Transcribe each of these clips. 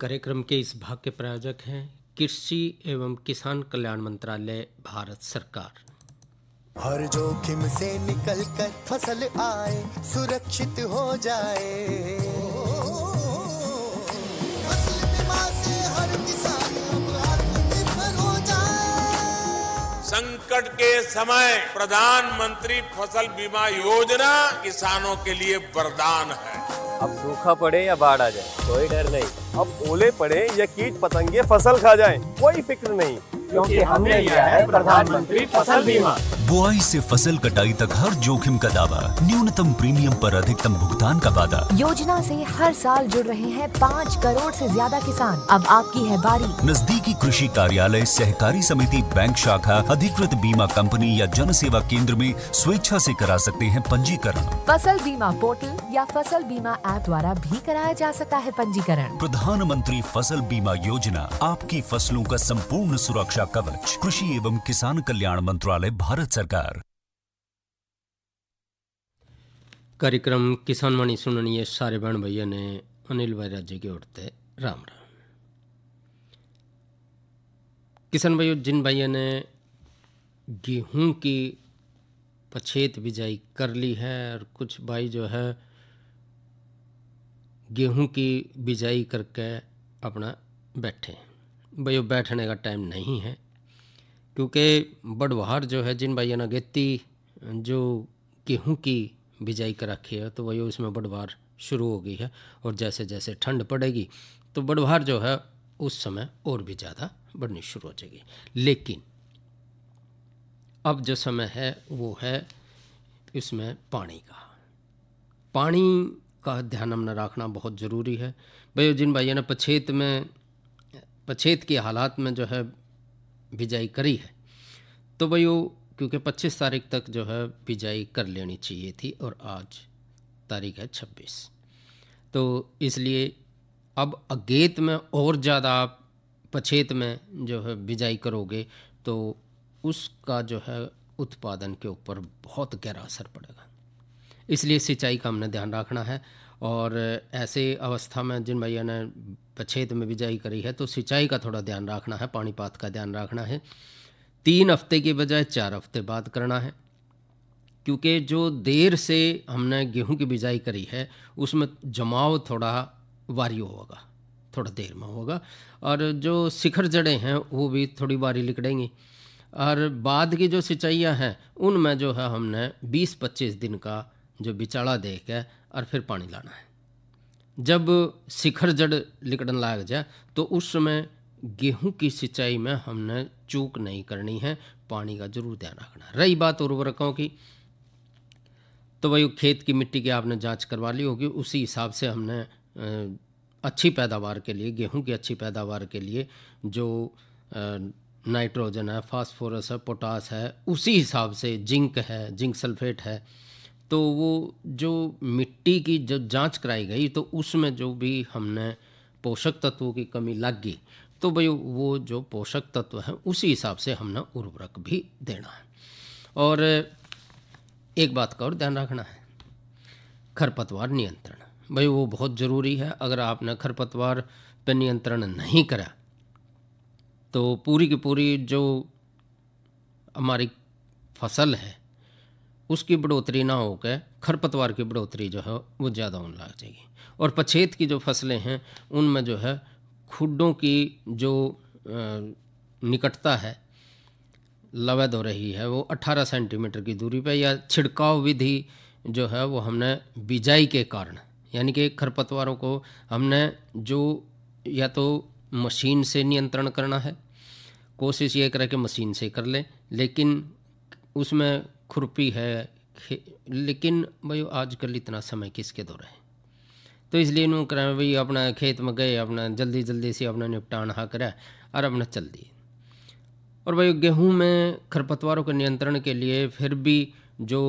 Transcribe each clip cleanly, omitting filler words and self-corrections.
कार्यक्रम के इस भाग के प्रायोजक हैं कृषि एवं किसान कल्याण मंत्रालय, भारत सरकार। हर जोखिम से निकल कर फसल आए, सुरक्षित हो जाए। फसल बीमा से हर किसान अब आत्मनिर्भर हो जाए। संकट के समय प्रधानमंत्री फसल बीमा योजना किसानों के लिए वरदान है। अब सूखा पड़े या बाढ़ आ जाए, कोई डर नहीं। अब ओले पड़े या कीट पतंगे फसल खा जाए, कोई फिक्र नहीं, क्योंकि हमने लिया है प्रधानमंत्री फसल बीमा। बुआई से फसल कटाई तक हर जोखिम का दावा, न्यूनतम प्रीमियम पर अधिकतम भुगतान का वादा। योजना से हर साल जुड़ रहे हैं 5 करोड़ से ज्यादा किसान। अब आपकी है बारी। नजदीकी कृषि कार्यालय, सहकारी समिति, बैंक शाखा, अधिकृत बीमा कंपनी या जन सेवा केंद्र में स्वेच्छा से करा सकते हैं पंजीकरण। फसल बीमा पोर्टल या फसल बीमा ऐप द्वारा भी कराया जा सकता है पंजीकरण। प्रधानमंत्री फसल बीमा योजना, आपकी फसलों का संपूर्ण सुरक्षा कवच। कृषि एवं किसान कल्याण मंत्रालय, भारत सरकार। कार्यक्रम किसान वाणी सुननिए सारे बहन भैया ने अनिल भाई राज्य की ओर से राम राम। किसान भाइयों, जिन भैया ने गेहूं की पछेत बिजाई कर ली है और कुछ भाई जो है गेहूं की बिजाई करके अपना बैठे हैं। भाइयों, बैठने का टाइम नहीं है, क्योंकि बड़वार जो है जिन भाइयों ने गेती जो गेहूं की बिजाई कर रखी है तो वही उसमें बड़वार शुरू हो गई है। और जैसे जैसे ठंड पड़ेगी तो बड़वार जो है उस समय और भी ज़्यादा बढ़नी शुरू हो जाएगी। लेकिन अब जो समय है वो है इसमें पानी का ध्यान हमने रखना बहुत ज़रूरी है। भाई, जिन भाइयों ने पछेत की हालात में जो है बिजाई करी है तो भाई वो क्योंकि 25 तारीख तक जो है बिजाई कर लेनी चाहिए थी और आज तारीख है 26, तो इसलिए अब अगेत में और ज़्यादा आप पछेत में जो है बिजाई करोगे तो उसका जो है उत्पादन के ऊपर बहुत गहरा असर पड़ेगा। इसलिए सिंचाई का हमने ध्यान रखना है। और ऐसे अवस्था में जिन भैया ने पछेत में बिजाई करी है तो सिंचाई का थोड़ा ध्यान रखना है, पानीपात का ध्यान रखना है। 3 हफ्ते की बजाय 4 हफ्ते बाद करना है, क्योंकि जो देर से हमने गेहूं की बिजाई करी है उसमें जमाव थोड़ा वारी होगा, थोड़ा देर में होगा, और जो शिखर जड़ें हैं वो भी थोड़ी वारी लिकड़ेंगी। और बाद की जो सिंचाइयाँ हैं उनमें जो है हमने 20-25 दिन का जो बिचाड़ा दे के और फिर पानी लाना है। जब शिखर जड़ लिकड़न लग जाए तो उस समय गेहूं की सिंचाई में हमने चूक नहीं करनी है, पानी का जरूर ध्यान रखना है। रही बात उर्वरकों की, तो वही खेत की मिट्टी की आपने जांच करवा ली होगी, उसी हिसाब से हमने अच्छी पैदावार के लिए, गेहूं की अच्छी पैदावार के लिए जो नाइट्रोजन है, फास्फोरस है, पोटास है, उसी हिसाब से जिंक है, जिंक सल्फेट है, तो वो जो मिट्टी की जो जांच कराई गई तो उसमें जो भी हमने पोषक तत्वों की कमी लग गई तो भाई वो जो पोषक तत्व हैं उसी हिसाब से हमने उर्वरक भी देना है। और एक बात का और ध्यान रखना है, खरपतवार नियंत्रण। भाई वो बहुत ज़रूरी है। अगर आपने खरपतवार पर नियंत्रण नहीं करा तो पूरी की पूरी जो हमारी फसल है उसकी बढ़ोतरी ना होकर खरपतवार की बढ़ोतरी जो है वो ज़्यादा होने लग जाएगी। और पछेत की जो फसलें हैं उनमें जो है खुड्डों की जो निकटता है लवैध हो रही है वो 18 सेंटीमीटर की दूरी पे, या छिड़काव विधि जो है वो हमने बिजाई के कारण, यानी कि खरपतवारों को हमने जो या तो मशीन से नियंत्रण करना है, कोशिश ये करें कि मशीन से कर लें, लेकिन उसमें खुरपी है, लेकिन भाई आजकल इतना समय किसके दौर है, तो इसलिए इन्होंने करें भाई अपना खेत में गए, अपना जल्दी जल्दी से अपना निपटान हा करा और अपना चल दिए। और भाई गेहूं में खरपतवारों के नियंत्रण के लिए फिर भी जो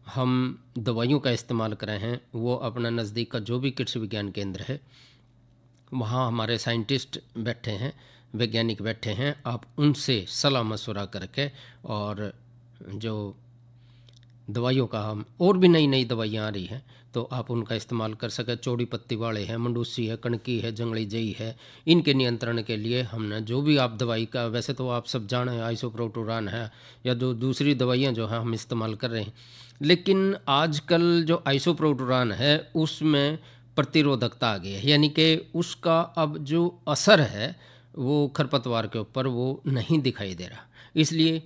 हम दवाइयों का इस्तेमाल करें हैं वो अपना नज़दीक का जो भी कृषि विज्ञान केंद्र है वहाँ हमारे साइंटिस्ट बैठे हैं, वैज्ञानिक बैठे हैं, आप उनसे सलाह मशवरा करके और जो दवाइयों का हम और भी नई नई दवाइयाँ आ रही हैं तो आप उनका इस्तेमाल कर सकें। चौड़ी पत्ती वाले हैं, मंडूसी है, कणकी है, जंगली जई है, इनके नियंत्रण के लिए हमने जो भी आप दवाई का, वैसे तो आप सब जाने आइसोप्रोटोरान है या जो दूसरी दवाइयाँ जो हैं हम इस्तेमाल कर रहे हैं, लेकिन आजकल जो आइसोप्रोटोरान है उसमें प्रतिरोधकता आ गई है, यानी कि उसका अब जो असर है वो खरपतवार के ऊपर वो नहीं दिखाई दे रहा। इसलिए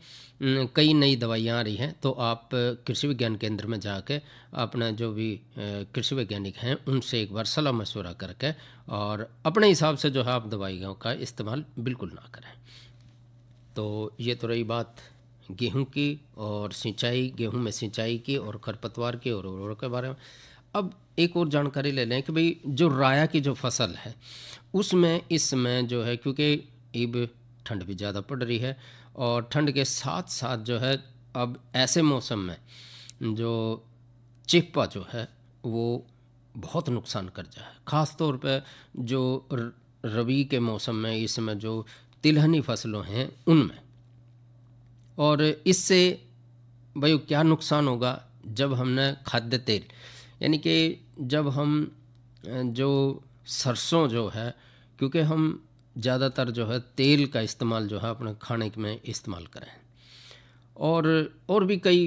कई नई दवाइयाँ आ रही हैं तो आप कृषि विज्ञान केंद्र में जाके अपना जो भी कृषि वैज्ञानिक हैं उनसे एक बार सलाह मशवरा करके और अपने हिसाब से जो है आप दवाइयों का इस्तेमाल बिल्कुल ना करें। तो ये तो रही बात गेहूं की और सिंचाई, गेहूं में सिंचाई की और खरपतवार की और उर्वरक के बारे में। अब एक और जानकारी ले लें कि भाई जो राया की जो फसल है उसमें इस समय जो है, क्योंकि अब ठंड भी ज़्यादा पड़ रही है और ठंड के साथ साथ जो है अब ऐसे मौसम में जो चिप्पा जो है वो बहुत नुकसान कर जाए, ख़ास तौर पे जो रबी के मौसम में इस समय जो तिलहनी फसलों हैं उनमें। और इससे भाई क्या नुकसान होगा, जब हमने खाद्य तेल यानी कि जब हम जो सरसों जो है, क्योंकि हम ज़्यादातर जो है तेल का इस्तेमाल जो है अपने खाने में इस्तेमाल करें और भी कई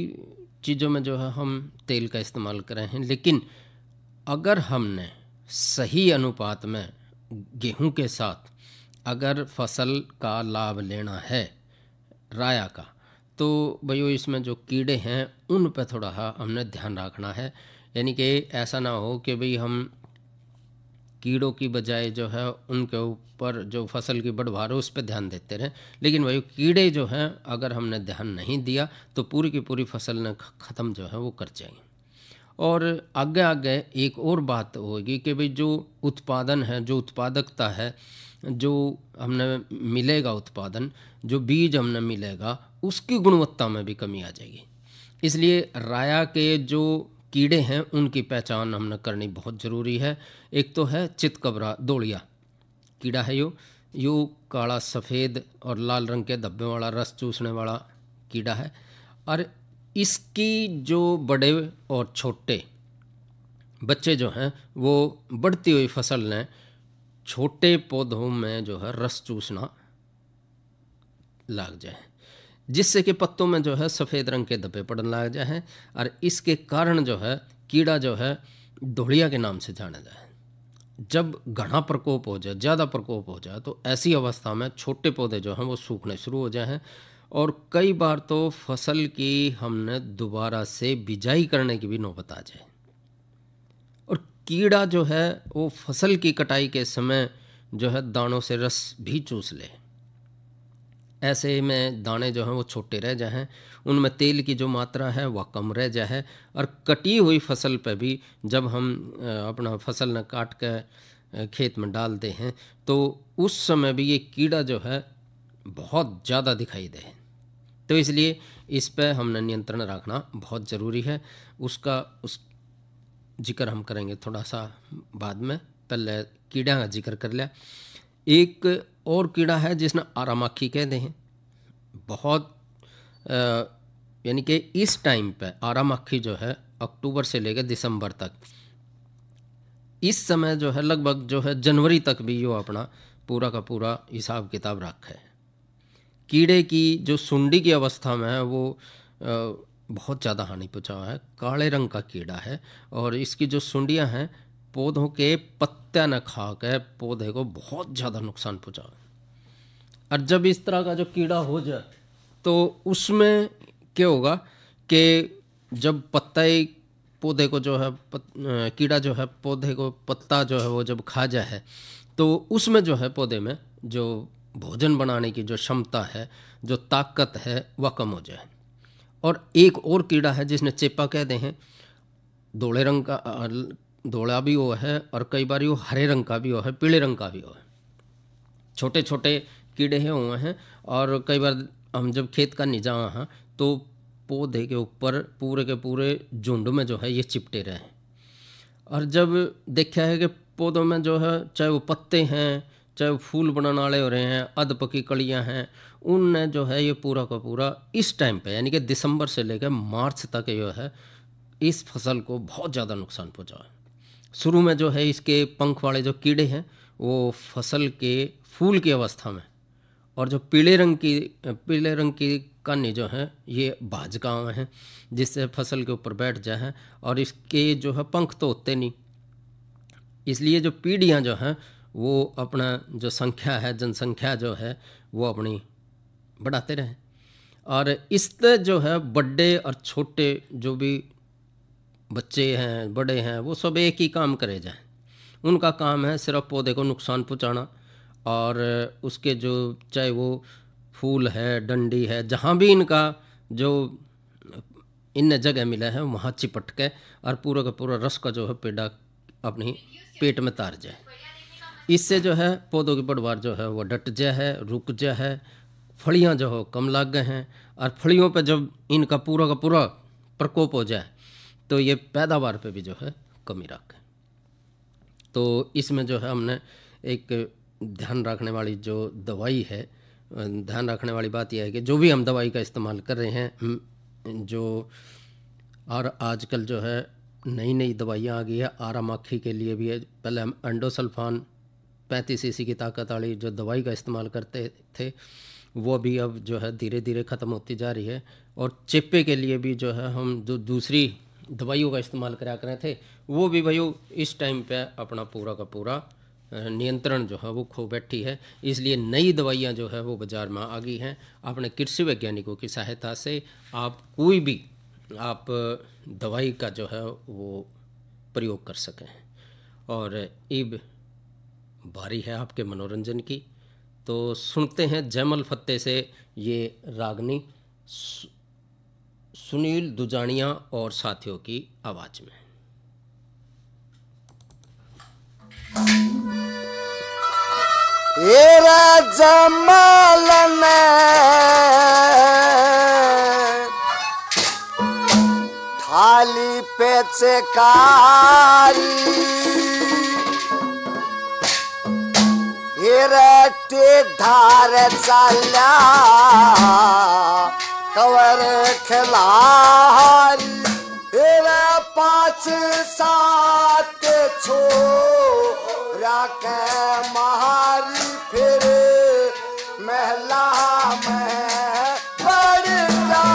चीज़ों में जो है हम तेल का इस्तेमाल करें हैं, लेकिन अगर हमने सही अनुपात में गेहूं के साथ अगर फसल का लाभ लेना है राया का, तो भैया इसमें जो कीड़े हैं उन पर थोड़ा हमने ध्यान रखना है। यानी कि ऐसा ना हो कि भाई हम कीड़ों की बजाय जो है उनके ऊपर जो फसल की बढ़वार है उस पर ध्यान देते रहें, लेकिन वही कीड़े जो हैं अगर हमने ध्यान नहीं दिया तो पूरी की पूरी फसल ने ख़त्म जो है वो कर जाएंगे। और आगे आगे एक और बात होगी कि भाई जो उत्पादन है, जो उत्पादकता है, जो हमने मिलेगा उत्पादन, जो बीज हमने मिलेगा उसकी गुणवत्ता में भी कमी आ जाएगी। इसलिए राया के जो कीड़े हैं उनकी पहचान हमने करनी बहुत ज़रूरी है। एक तो है चितकबरा दौड़िया कीड़ा है, यो काला सफ़ेद और लाल रंग के धब्बे वाला रस चूसने वाला कीड़ा है। और इसकी जो बड़े और छोटे बच्चे जो हैं वो बढ़ती हुई फसल ने छोटे पौधों में जो है रस चूसना लग जाए, जिससे कि पत्तों में जो है सफ़ेद रंग के धब्बे पड़ने लग जाए हैं और इसके कारण जो है कीड़ा जो है धुड़िया के नाम से जाना जाए। जब घना प्रकोप हो जाए, ज़्यादा प्रकोप हो जाए, तो ऐसी अवस्था में छोटे पौधे जो हैं वो सूखने शुरू हो जाए हैं और कई बार तो फसल की हमने दोबारा से बिजाई करने की भी नौबत आ जाए और कीड़ा जो है वो फसल की कटाई के समय जो है दानों से रस भी चूस ले। ऐसे में दाने जो हैं वो छोटे रह जाए हैं, उनमें तेल की जो मात्रा है वह कम रह जाए है और कटी हुई फसल पर भी जब हम अपना फसल न काट कर खेत में डालते हैं तो उस समय भी ये कीड़ा जो है बहुत ज़्यादा दिखाई दे। तो इसलिए इस पर हमने नियंत्रण रखना बहुत ज़रूरी है। उस जिक्र हम करेंगे थोड़ा सा बाद में, पहले कीड़ा का जिक्र कर लिया। एक और कीड़ा है जिसने आरा मक्खी कहते हैं, बहुत यानी कि इस टाइम पे आरा मक्खी जो है अक्टूबर से लेकर दिसंबर तक, इस समय जो है लगभग जो है जनवरी तक भी यो अपना पूरा का पूरा हिसाब किताब रखा है। कीड़े की जो सुंडी की अवस्था में है वो बहुत ज़्यादा हानि पहुँचा है, काले रंग का कीड़ा है और इसकी जो सुंडियाँ हैं पौधों के पत्ते न खा के पौधे को बहुत ज़्यादा नुकसान पहुँचा। और जब इस तरह का जो कीड़ा हो जाए तो उसमें क्या होगा कि जब पत्ता पौधे को जो है कीड़ा जो है पौधे को पत्ता जो है वो जब खा जाए तो उसमें जो है पौधे में जो भोजन बनाने की जो क्षमता है, जो ताकत है, वह कम हो जाए। और एक और कीड़ा है जिसने चेपा कहते हैं, धोले रंग का धोला भी वो है और कई बार वो हरे रंग का भी हो है, पीले रंग का भी हो है। छोटे छोटे कीड़े हैं हुए हैं और कई बार हम जब खेत का निजा हैं तो पौधे के ऊपर पूरे के पूरे झुंड में जो है ये चिपटे रहे हैं। और जब देखा है कि पौधों में जो है चाहे वो पत्ते हैं, चाहे वो फूल बनाने वाले हो रहे हैं, अध पकी कलियाँ हैं, उनने जो है ये पूरा का पूरा इस टाइम पे यानी कि दिसंबर से लेकर मार्च तक जो है इस फसल को बहुत ज़्यादा नुकसान पहुँचा है। शुरू में जो है इसके पंख वाले जो कीड़े हैं वो फसल के फूल की अवस्था में, और जो पीले रंग की कानी जो है ये भाजकाव हैं जिससे फसल के ऊपर बैठ जाए, और इसके जो है पंख तो होते नहीं, इसलिए जो पीढ़ियाँ जो हैं वो अपना जो संख्या है, जनसंख्या जो है वो अपनी बढ़ाते रहें। और इससे जो है बड़े और छोटे जो भी बच्चे हैं, बड़े हैं, वो सब एक ही काम करे जाएं। उनका काम है सिर्फ पौधे को नुकसान पहुंचाना, और उसके जो चाहे वो फूल है, डंडी है, जहाँ भी इनका जो इन जगह मिला है वहाँ चिपट के और पूरा का पूरा रस का जो है पेड़ा अपनी पेट में तार जाए। इससे जो है पौधों की बढ़वार जो है वो डट जाए है, रुक जाए है, फलियाँ जो हो कम लग गए हैं, और फलियों पे जब इनका पूरा का पूरा प्रकोप हो जाए तो ये पैदावार पे भी जो है कमी रखे। तो इसमें जो है हमने एक ध्यान रखने वाली जो दवाई है, ध्यान रखने वाली बात यह है कि जो भी हम दवाई का इस्तेमाल कर रहे हैं, जो और आजकल जो है नई नई दवाइयाँ आ गई है, आरा माखी के लिए भी है। पहले हम एंडोसल्फान 35 सीसी की ताकत वाली जो दवाई का इस्तेमाल करते थे वो भी अब जो है धीरे धीरे ख़त्म होती जा रही है, और चेपे के लिए भी जो है हम जो दूसरी दवाइयों का इस्तेमाल करा कर रहे थे वो भी भाई इस टाइम पे अपना पूरा का पूरा नियंत्रण जो है वो खो बैठी है। इसलिए नई दवाइयाँ जो है वो बाज़ार में आ गई हैं। अपने कृषि वैज्ञानिकों की सहायता से आप कोई भी आप दवाई का जो है वो प्रयोग कर सकें। और अब बारी है आपके मनोरंजन की, तो सुनते हैं जयमल फत्ते से ये रागनी सुनील दुजानिया और साथियों की आवाज़ में। जमल थाली पे चकारी ढार चल्या कवर खिलारी 5-7 छोरा के मारी फिर महला में बढ़ जा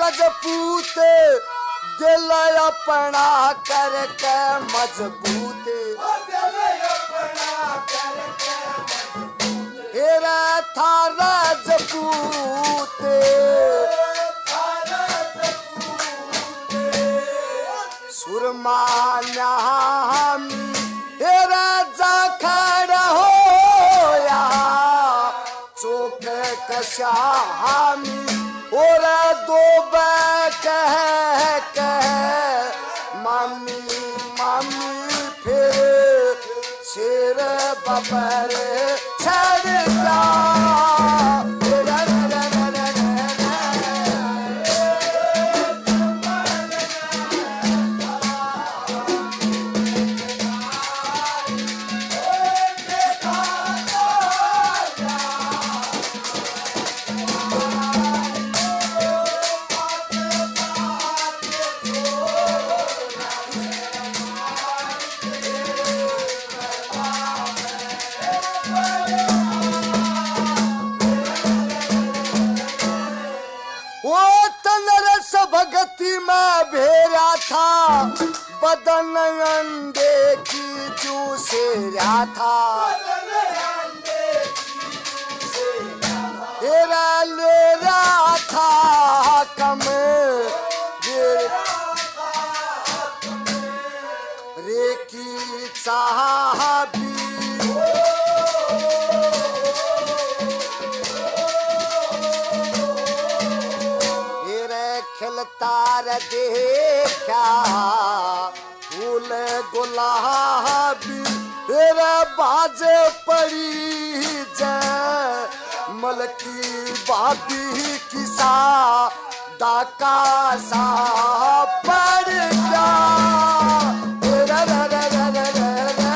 गजपूत दिल अपना करके मजबूत हेरा था राजपूत सुरमा हेरा जाखड़ हो या चौक कश्यामी और दो कह मामी मामी फिर शेर बबर छड़ जा भगती में भेड़ा था बदन अंडे की जूसे रहा था हेरा ले रहा था कम देखा फूल गुलाबी तेरे बाजे पड़ी जय मलकी बाबी किसा डाका सा पड़ गया रे रे रे रे रे रे रे।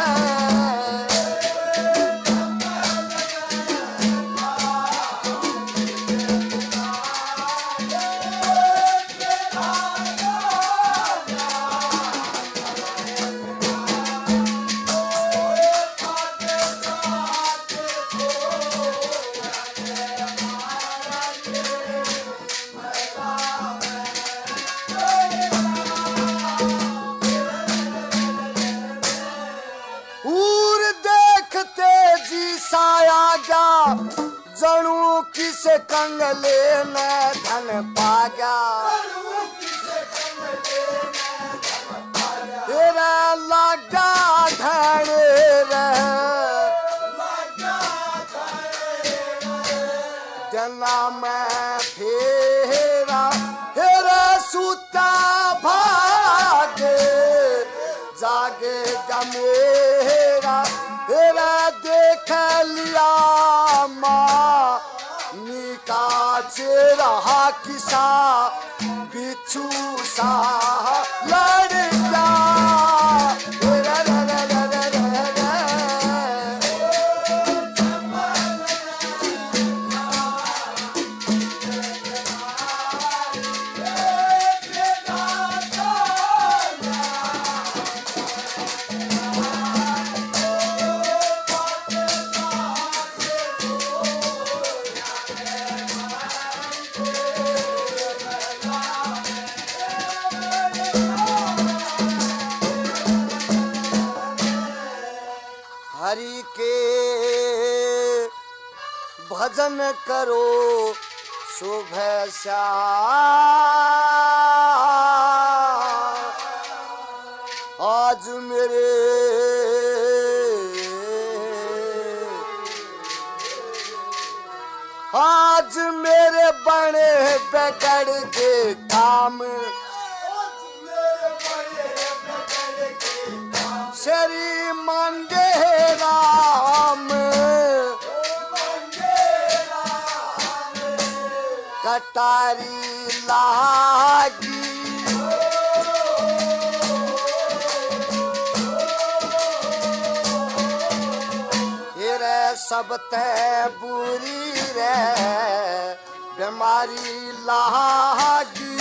उर देखते जी साया गया जणू किसे कंगले में धन पा गया तेरा लगा धन जना में फेरा फेरा सूता भागे जागे गमेरा तेरा देख लिया माँ निका चेहरा किसा बिच्छू सा लड़ गया रे रे रे रे रे रे रे। हरि के भजन करो सुबह शाम आज मेरे बड़े बिगड़ के काम श्री मांगे राम कटारी लागी रे सब ते बुरी रे बीमारी लागी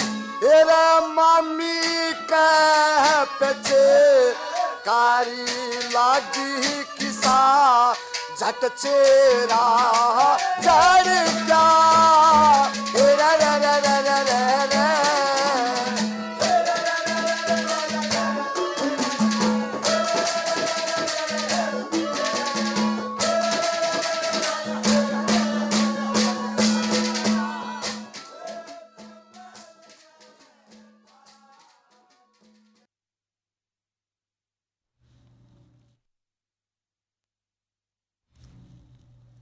रे मामी के पचे कारी लागी किसा झट चेरा चढ़ गया रे रे रे रे रे रे रे।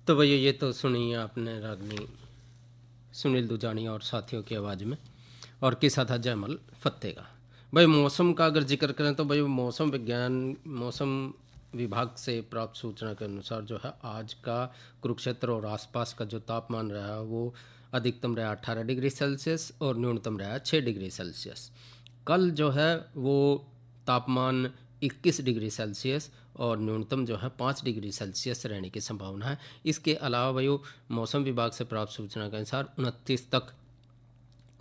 तो भैया ये तो सुनिए आपने रागनी सुनील दुजानी और साथियों की आवाज़ में, और किसा था जयमल फत्ते का। भाई मौसम का अगर जिक्र करें तो भाई मौसम विभाग से प्राप्त सूचना के अनुसार जो है आज का कुरुक्षेत्र और आसपास का जो तापमान रहा वो अधिकतम रहा 18 डिग्री सेल्सियस और न्यूनतम रहा 6 डिग्री सेल्सियस। कल जो है वो तापमान 21 डिग्री सेल्सियस और न्यूनतम जो है 5 डिग्री सेल्सियस रहने की संभावना है। इसके अलावा वायु मौसम विभाग से प्राप्त सूचना के अनुसार 29 तक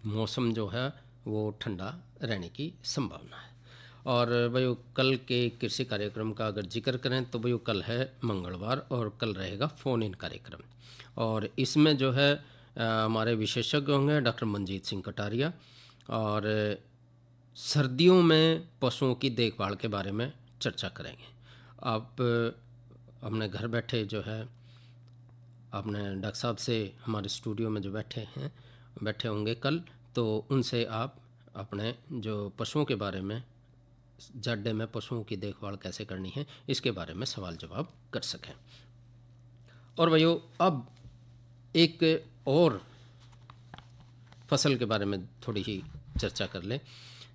मौसम जो है वो ठंडा रहने की संभावना है। और वायु कल के कृषि कार्यक्रम का अगर जिक्र करें तो वायु कल है मंगलवार और कल रहेगा फ़ोन इन कार्यक्रम, और इसमें जो है हमारे विशेषज्ञ होंगे डॉक्टर मंजीत सिंह कटारिया, और सर्दियों में पशुओं की देखभाल के बारे में चर्चा करेंगे। आप अपने घर बैठे जो है अपने डॉक्टर साहब से हमारे स्टूडियो में जो बैठे होंगे कल, तो उनसे आप अपने जो पशुओं के बारे में जड्डे में पशुओं की देखभाल कैसे करनी है इसके बारे में सवाल जवाब कर सकें। और भाइयों अब एक और फसल के बारे में थोड़ी ही चर्चा कर लें।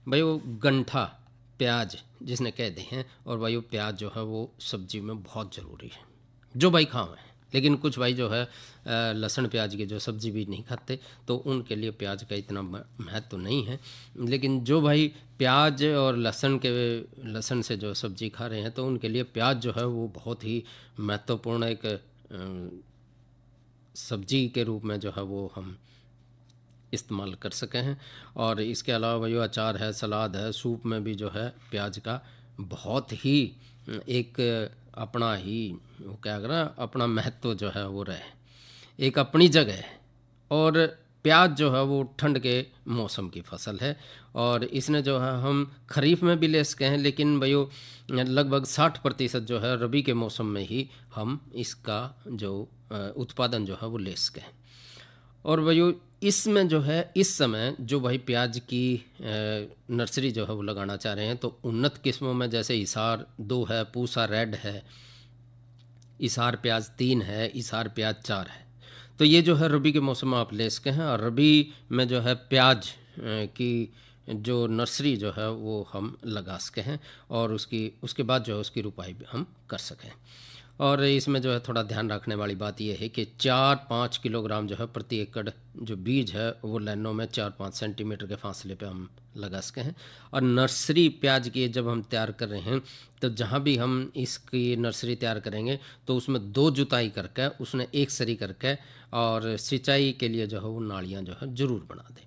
भाई वो गंठा प्याज जिसने कहते हैं, और भाई वो प्याज जो है वो सब्जी में बहुत ज़रूरी है, जो भाई खाओ हैं। लेकिन कुछ भाई जो है लहसुन प्याज की जो सब्ज़ी भी नहीं खाते, तो उनके लिए प्याज का इतना महत्व तो नहीं है। लेकिन जो भाई प्याज और लहसुन से जो सब्ज़ी खा रहे हैं, तो उनके लिए प्याज जो है वो बहुत ही महत्वपूर्ण एक सब्जी के रूप में जो है वो हम इस्तेमाल कर सके हैं। और इसके अलावा भाई अचार है, सलाद है, सूप में भी जो है प्याज का बहुत ही एक अपना ही वो क्या करें अपना महत्व जो है वो रहे, एक अपनी जगह है। और प्याज जो है वो ठंड के मौसम की फसल है, और इसने जो है हम खरीफ में भी ले सके हैं, लेकिन भाई लगभग 60% जो है रबी के मौसम में ही हम इसका जो उत्पादन जो है वो ले सके हैं। और भाई इसमें जो है इस समय जो भाई प्याज की नर्सरी जो है वो लगाना चाह रहे हैं, तो उन्नत किस्मों में जैसे हिसार 2 है, पूसा रेड है, हिसार प्याज 3 है, हिसार प्याज 4 है। तो ये जो है रबी के मौसम में आप ले सके हैं। और रबी में जो है प्याज की जो नर्सरी जो है वो हम लगा सके हैं, और उसके बाद जो है उसकी रुपाई भी हम कर सकें। और इसमें जो है थोड़ा ध्यान रखने वाली बात यह है कि 4-5 किलोग्राम जो है प्रति एकड़ जो बीज है वो लाइनों में 4-5 सेंटीमीटर के फासले पे हम लगा सके हैं। और नर्सरी प्याज की जब हम तैयार कर रहे हैं, तो जहाँ भी हम इसकी नर्सरी तैयार करेंगे तो उसमें 2 जुताई करके, उसने 1 सरी करके, और सिंचाई के लिए जो है वो नालियाँ जो है ज़रूर बना दें।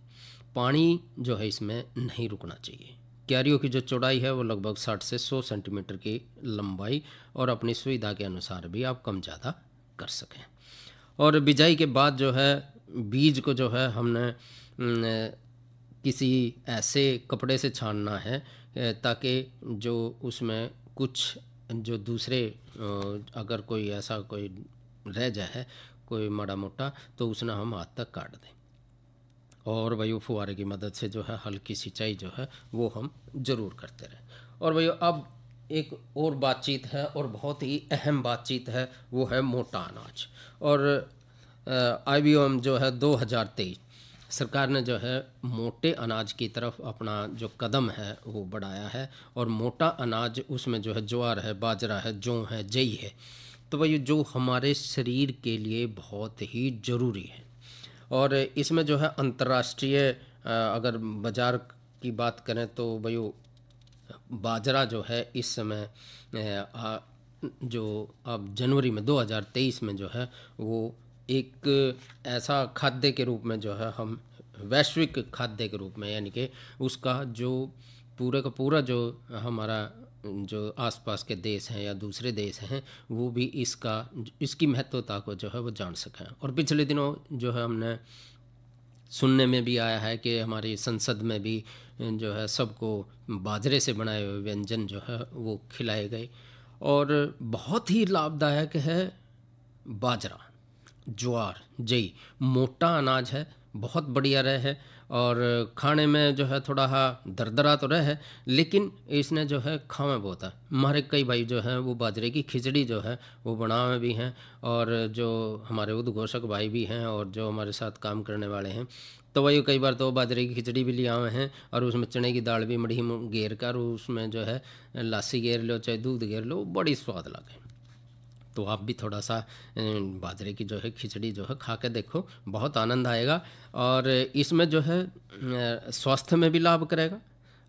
पानी जो है इसमें नहीं रुकना चाहिए। क्यारियों की जो चौड़ाई है वो लगभग 60 से 100 सेंटीमीटर की लंबाई, और अपनी सुविधा के अनुसार भी आप कम ज़्यादा कर सकें। और बिजाई के बाद जो है बीज को जो है हमने किसी ऐसे कपड़े से छानना है ताकि जो उसमें कुछ जो दूसरे अगर कोई ऐसा कोई रह जाए कोई माड़ा मोटा, तो उसने हम हाथ तक काट दें। और भाई वो फुहारे की मदद से जो है हल्की सिंचाई जो है वो हम ज़रूर करते रहें। और भाई अब एक और बातचीत है, और बहुत ही अहम बातचीत है, वो है मोटा अनाज। और IBOM जो है 2023 सरकार ने जो है मोटे अनाज की तरफ अपना जो कदम है वो बढ़ाया है। और मोटा अनाज उसमें जो है ज्वार है, बाजरा है, जौ है, जई है। तो भाई जो हमारे शरीर के लिए बहुत ही ज़रूरी है। और इसमें जो है अंतर्राष्ट्रीय अगर बाज़ार की बात करें तो भाई बाजरा जो है इस समय जो अब जनवरी में 2023 में जो है वो एक ऐसा खाद्य के रूप में जो है हम वैश्विक खाद्य के रूप में, यानी कि उसका जो पूरे का पूरा जो हमारा जो आसपास के देश हैं या दूसरे देश हैं वो भी इसकी महत्वता को जो है वो जान सकें। और पिछले दिनों जो है हमने सुनने में भी आया है कि हमारी संसद में भी जो है सबको बाजरे से बनाए हुए व्यंजन जो है वो खिलाए गए, और बहुत ही लाभदायक है। बाजरा, ज्वार, जई मोटा अनाज है, बहुत बढ़िया रहे, और खाने में जो है थोड़ा दरदरा तो रहे, लेकिन इसने जो है खावे बहुत है। हमारे कई भाई जो हैं वो बाजरे की खिचड़ी जो है वो बनाए भी हैं, और जो हमारे उद्घोषक भाई भी हैं और जो हमारे साथ काम करने वाले हैं, तो वही कई बार तो बाजरे की खिचड़ी भी ले आए हैं, और उसमें चने की दाल भी मड़ी घेर कर उसमें जो है लस्सी घेर लो चाहे दूध घेर लो, बड़ी स्वाद लगे। तो आप भी थोड़ा सा बाजरे की जो है खिचड़ी जो है खा के देखो, बहुत आनंद आएगा। और इसमें जो है स्वास्थ्य में भी लाभ करेगा,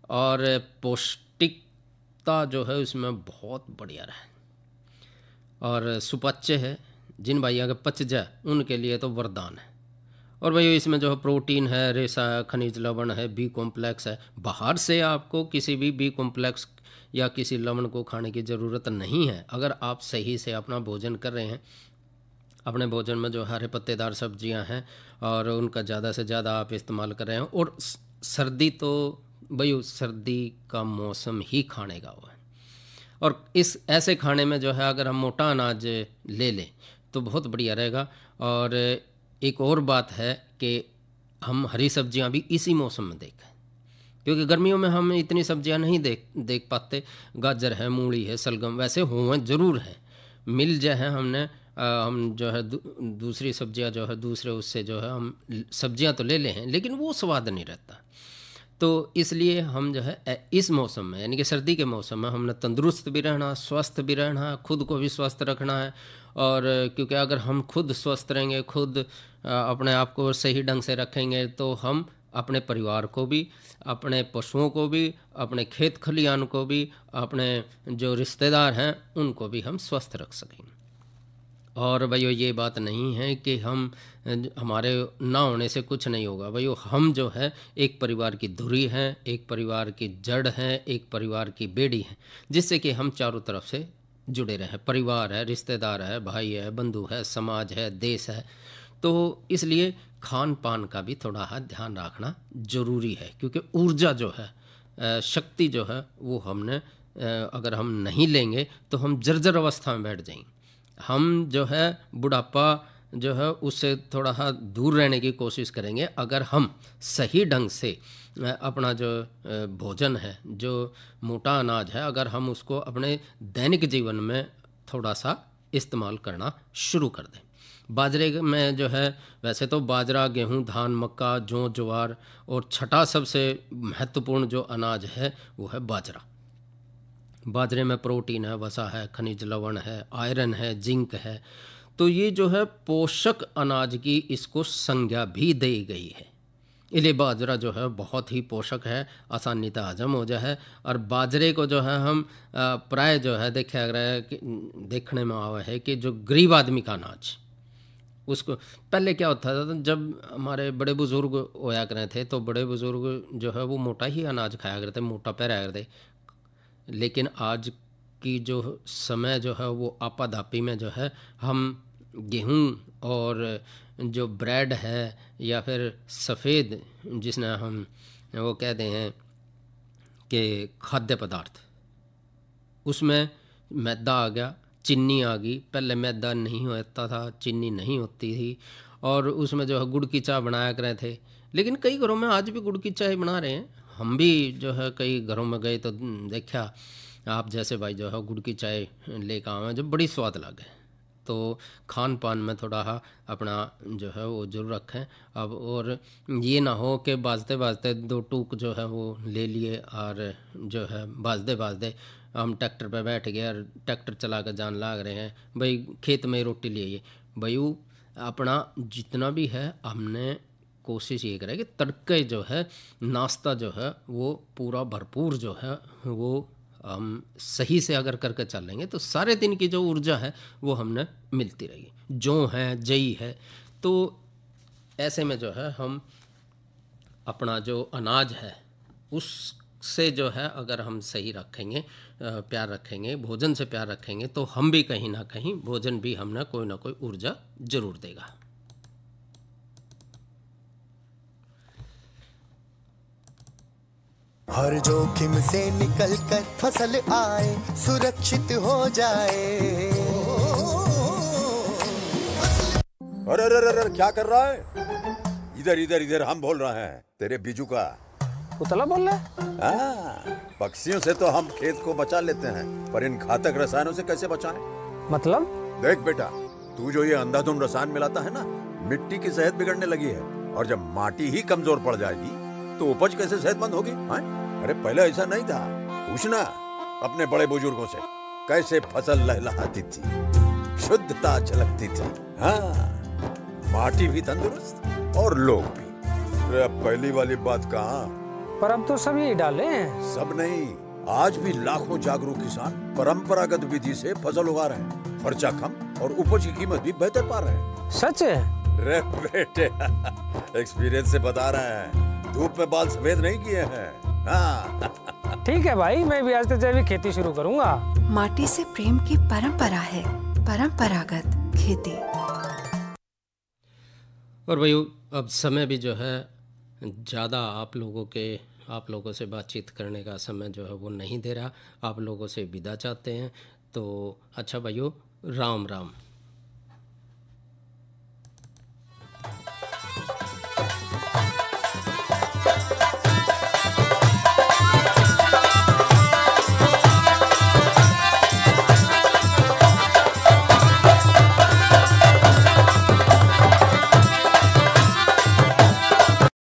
और पौष्टिकता जो है उसमें बहुत बढ़िया रहे, और सुपाच्य है। जिन भाइयों के पच जाए उनके लिए तो वरदान है। और भाई इसमें जो है प्रोटीन है, रेशा है, खनिज लवण है, बी कॉम्प्लेक्स है। बाहर से आपको किसी भी बी कॉम्प्लेक्स या किसी लवण को खाने की ज़रूरत नहीं है। अगर आप सही से अपना भोजन कर रहे हैं, अपने भोजन में जो हरे पत्तेदार सब्जियां हैं और उनका ज़्यादा से ज़्यादा आप इस्तेमाल कर रहे हैं। और सर्दी तो भाई सर्दी का मौसम ही खाने का हुआ है, और इस ऐसे खाने में जो है अगर हम मोटा अनाज ले लें तो बहुत बढ़िया रहेगा। और एक और बात है कि हम हरी सब्जियां भी इसी मौसम में देखें, क्योंकि गर्मियों में हम इतनी सब्जियां नहीं देख पाते। गाजर है, मूली है, सलगम वैसे हुए ज़रूर हैं, मिल जाए हमने हम जो है दूसरी सब्जियां जो है दूसरे उससे जो है हम सब्जियां तो ले लें, लेकिन वो स्वाद नहीं रहता। तो इसलिए हम जो है इस मौसम में यानी कि सर्दी के मौसम में हमने तंदुरुस्त भी रहना, स्वस्थ भी रहना, खुद को भी स्वस्थ रखना है। और क्योंकि अगर हम खुद स्वस्थ रहेंगे, खुद अपने आप को सही ढंग से रखेंगे, तो हम अपने परिवार को भी, अपने पशुओं को भी, अपने खेत खलिहान को भी, अपने जो रिश्तेदार हैं उनको भी हम स्वस्थ रख सकेंगे। और भाइयों ये बात नहीं है कि हम हमारे ना होने से कुछ नहीं होगा। भाइयों हम जो है एक परिवार की धुरी हैं, एक परिवार की जड़ हैं, एक परिवार की बेड़ी हैं, जिससे कि हम चारों तरफ से जुड़े रहें। परिवार है, रिश्तेदार है, भाई है, बंधु है, समाज है, देश है। तो इसलिए खान पान का भी थोड़ा ध्यान रखना ज़रूरी है, क्योंकि ऊर्जा जो है, शक्ति जो है, वो हमने अगर हम नहीं लेंगे तो हम जर्जर अवस्था में बैठ जाएंगे। हम जो है बुढ़ापा जो है उससे थोड़ा दूर रहने की कोशिश करेंगे अगर हम सही ढंग से अपना जो भोजन है, जो मोटा अनाज है, अगर हम उसको अपने दैनिक जीवन में थोड़ा सा इस्तेमाल करना शुरू कर दें। बाजरे में जो है, वैसे तो बाजरा, गेहूं, धान, मक्का, जौ, ज्वार, और छठा सबसे महत्वपूर्ण जो अनाज है वो है बाजरा। बाजरे में प्रोटीन है, वसा है, खनिज लवण है, आयरन है, जिंक है। तो ये जो है पोषक अनाज की इसको संज्ञा भी दी गई है। इसलिए बाजरा जो है बहुत ही पोषक है, आसानी से हजम हो जाए। और बाजरे को जो है हम प्राय जो है देखने में आवा है कि जो गरीब आदमी का अनाज, उसको पहले क्या होता था, जब हमारे बड़े बुजुर्ग होया करते थे तो बड़े बुजुर्ग जो है वो मोटा ही अनाज खाया करते, मोटा पैरा करते। लेकिन आज की जो समय जो है वो आपाधापी में जो है हम गेहूं और जो ब्रेड है या फिर सफ़ेद जिसने हम वो कहते हैं कि खाद्य पदार्थ, उसमें मैदा आ गया, चीनी आ गई। पहले मैदा नहीं होता था, चीनी नहीं होती थी, और उसमें जो है गुड़ की चाय बनाया करे थे। लेकिन कई घरों में आज भी गुड़ की चाय बना रहे हैं। हम भी जो है कई घरों में गए तो देखा आप जैसे भाई जो है गुड़ की चाय लेकर आए, जब बड़ी स्वाद लगे। तो खान पान में थोड़ा अपना जो है वो जरूर रखें अब। और ये ना हो कि बाजते बाजते दो टूक जो है वो ले लिए और जो है बाजते बाजते हम ट्रैक्टर पे बैठ गए और ट्रैक्टर चला कर जान लाग रहे हैं, भाई खेत में रोटी ले आइए। भाई अपना जितना भी है हमने कोशिश ये करें कि तड़के जो है नाश्ता जो है वो पूरा भरपूर जो है वो हम सही से अगर करके चलेंगे तो सारे दिन की जो ऊर्जा है वो हमने मिलती रहेगी। जौ है, जई है, तो ऐसे में जो है हम अपना जो अनाज है उससे जो है अगर हम सही रखेंगे, प्यार रखेंगे, भोजन से प्यार रखेंगे, तो हम भी कहीं ना कहीं भोजन भी हमने कोई ना कोई ऊर्जा जरूर देगा। हर जोखिम से निकल कर फसल आए, सुरक्षित हो जाए। अरे अरे अरे क्या कर रहा है? इधर इधर इधर हम बोल रहे हैं तेरे बीजू का। उतला बोल रहा है? हाँ, पक्षियों से तो हम खेत को बचा लेते हैं, पर इन घातक रसायनों से कैसे बचाएं? मतलब? देख बेटा, तू जो ये अंधाधुंध रसायन मिलाता है ना, मिट्टी की सेहत बिगड़ने लगी है। और जब माटी ही कमजोर पड़ जाएगी तो उपज कैसे सेहतमंद होगी? अरे पहले ऐसा नहीं था, पूछना अपने बड़े बुजुर्गों से, कैसे फसल लहलहाती थी, शुद्धता झलकती थी। हाँ, माटी भी तंदुरुस्त और लोग भी। अरे अब पहली वाली बात कहाँ? पर अब तो सब यही डाले हैं। सब नहीं, आज भी लाखों जागरूक किसान परंपरागत विधि से फसल उगा रहे हैं। खर्चा कम और उपज की कीमत भी बेहतर पा रहे हैं। सच है? रे बेटे एक्सपीरियंस से बता रहे हैं, धूप में बाल सफेद नहीं किए हैं। हाँ। ठीक है भाई, मैं भी आज से जैविक खेती शुरू करूंगा। माटी से प्रेम की परंपरा है, परंपरागत खेती। और भाई अब समय भी जो है ज़्यादा आप लोगों से बातचीत करने का समय जो है वो नहीं दे रहा, आप लोगों से विदा चाहते हैं। तो अच्छा भाइयों, राम राम।